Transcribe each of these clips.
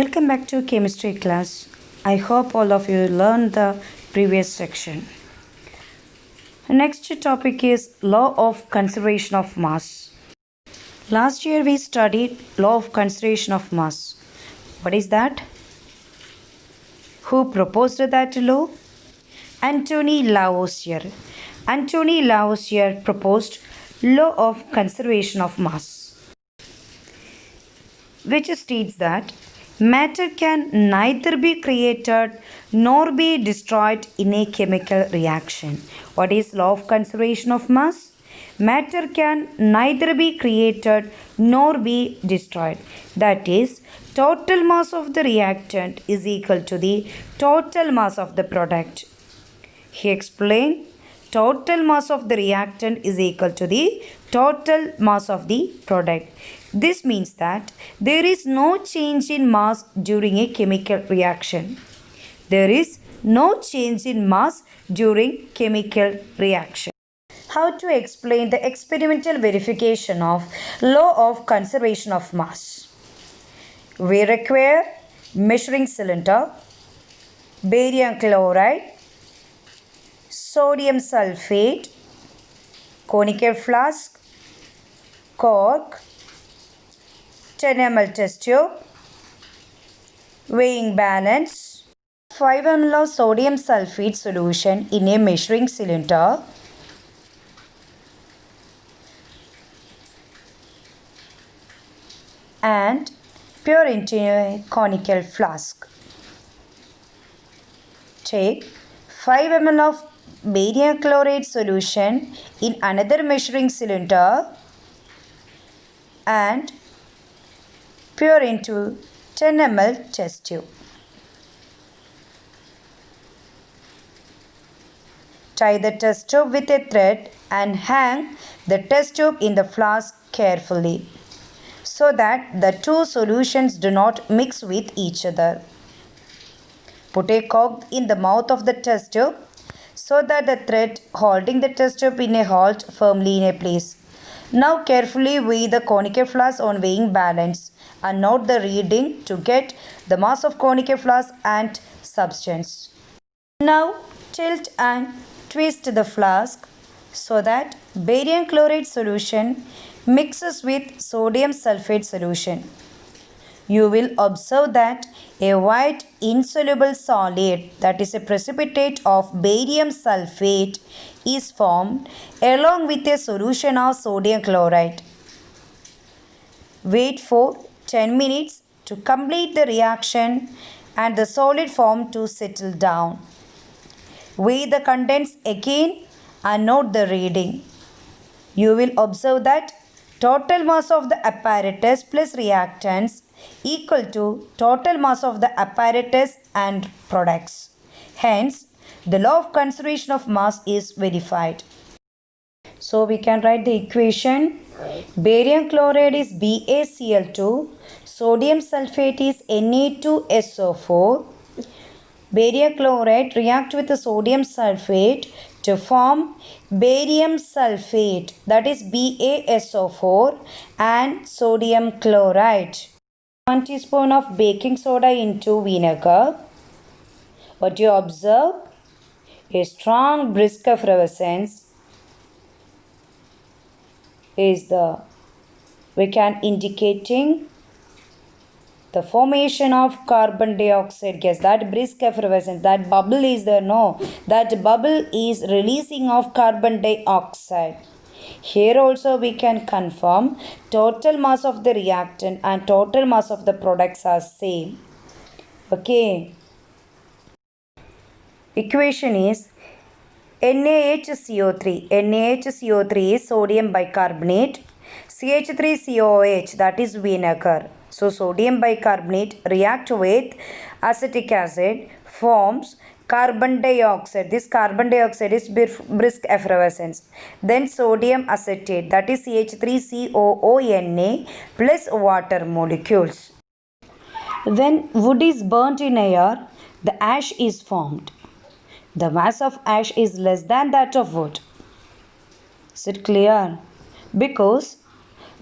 Welcome back to chemistry class. I hope all of you learned the previous section. Next topic is law of conservation of mass. Last year we studied law of conservation of mass. What is that? Who proposed that law? Antony Lavoisier. Antony Lavoisier proposed law of conservation of mass, which states that matter can neither be created nor be destroyed in a chemical reaction. What is law of conservation of mass? Matter can neither be created nor be destroyed. That is, total mass of the reactant is equal to the total mass of the product. He explained total mass of the reactant is equal to the total mass of the product. This means that there is no change in mass during a chemical reaction. There is no change in mass during chemical reaction. How to explain the experimental verification of law of conservation of mass? We require measuring cylinder, barium chloride, sodium sulfate, conical flask, cork, 10 ml test tube, weighing balance, 5 ml of sodium sulfate solution in a measuring cylinder, and pour into a conical flask. Take 5 ml of barium chloride solution in another measuring cylinder and pour into 10 ml test tube. Tie the test tube with a thread and hang the test tube in the flask carefully so that the two solutions do not mix with each other. Put a cork in the mouth of the test tube so that the thread holding the test tube in a hold firmly in a place. Now carefully weigh the conical flask on weighing balance and note the reading to get the mass of conical flask and substance. Now tilt and twist the flask so that barium chloride solution mixes with sodium sulfate solution. You will observe that a white insoluble solid, that is a precipitate of barium sulfate, is formed along with a solution of sodium chloride. Wait for 10 minutes to complete the reaction and the solid form to settle down. Weigh the contents again and note the reading. You will observe that total mass of the apparatus plus reactants equal to total mass of the apparatus and products. Hence, the law of conservation of mass is verified. So we can write the equation. Barium chloride is BaCl2, sodium sulfate is Na2SO4. Barium chloride react with the sodium sulfate to form barium sulfate, that is BaSO4, and sodium chloride. 1 teaspoon of baking soda into vinegar. What you observe? A strong brisk effervescence is we can indicating the formation of carbon dioxide gas. That brisk effervescence, that bubble is there, no? That bubble is releasing of carbon dioxide. Here also we can confirm total mass of the reactant and total mass of the products are same. Okay. Equation is NaHCO3. NaHCO3 is sodium bicarbonate. CH3COOH, that is vinegar. So sodium bicarbonate react with acetic acid, forms carbon dioxide. This carbon dioxide is brisk effervescence. Then sodium acetate, that is CH3COONA plus water molecules. When wood is burnt in air, the ash is formed. The mass of ash is less than that of wood. Is it clear? Because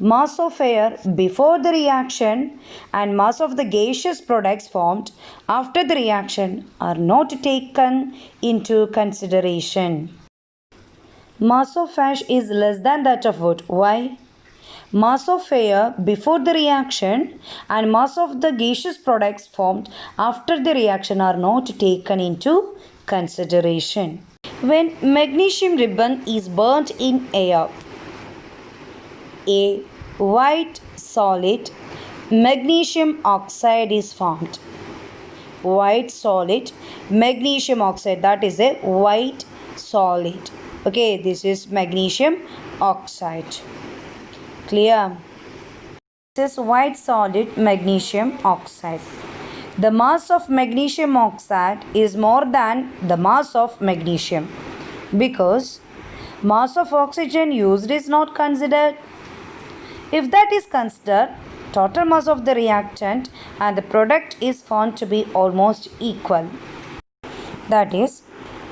Mass of air before the reaction and mass of the gaseous products formed after the reaction are not taken into consideration. Mass of ash is less than that of wood. Why? Mass of air before the reaction and mass of the gaseous products formed after the reaction are not taken into consideration. When magnesium ribbon is burnt in air, a white solid magnesium oxide is formed. White solid magnesium oxide, that is a white solid. Okay, this is magnesium oxide. Clear? This is white solid magnesium oxide. The mass of magnesium oxide is more than the mass of magnesium because mass of oxygen used is not considered. If that is considered, total mass of the reactant and the product is found to be almost equal. That is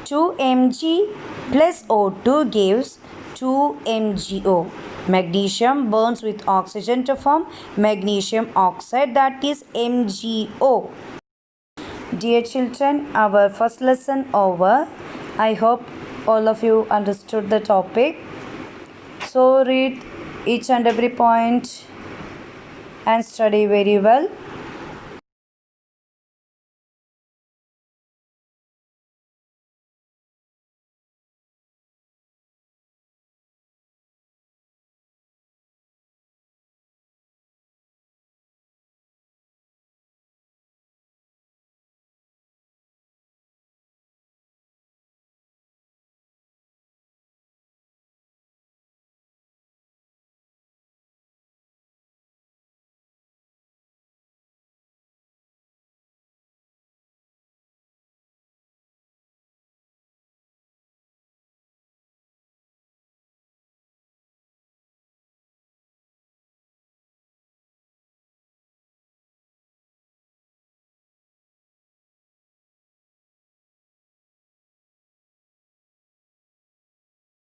2 mg plus O2 gives 2 MgO. Magnesium burns with oxygen to form magnesium oxide, that is MgO. Dear children, our first lesson over. I hope all of you understood the topic. So read each and every point and study very well.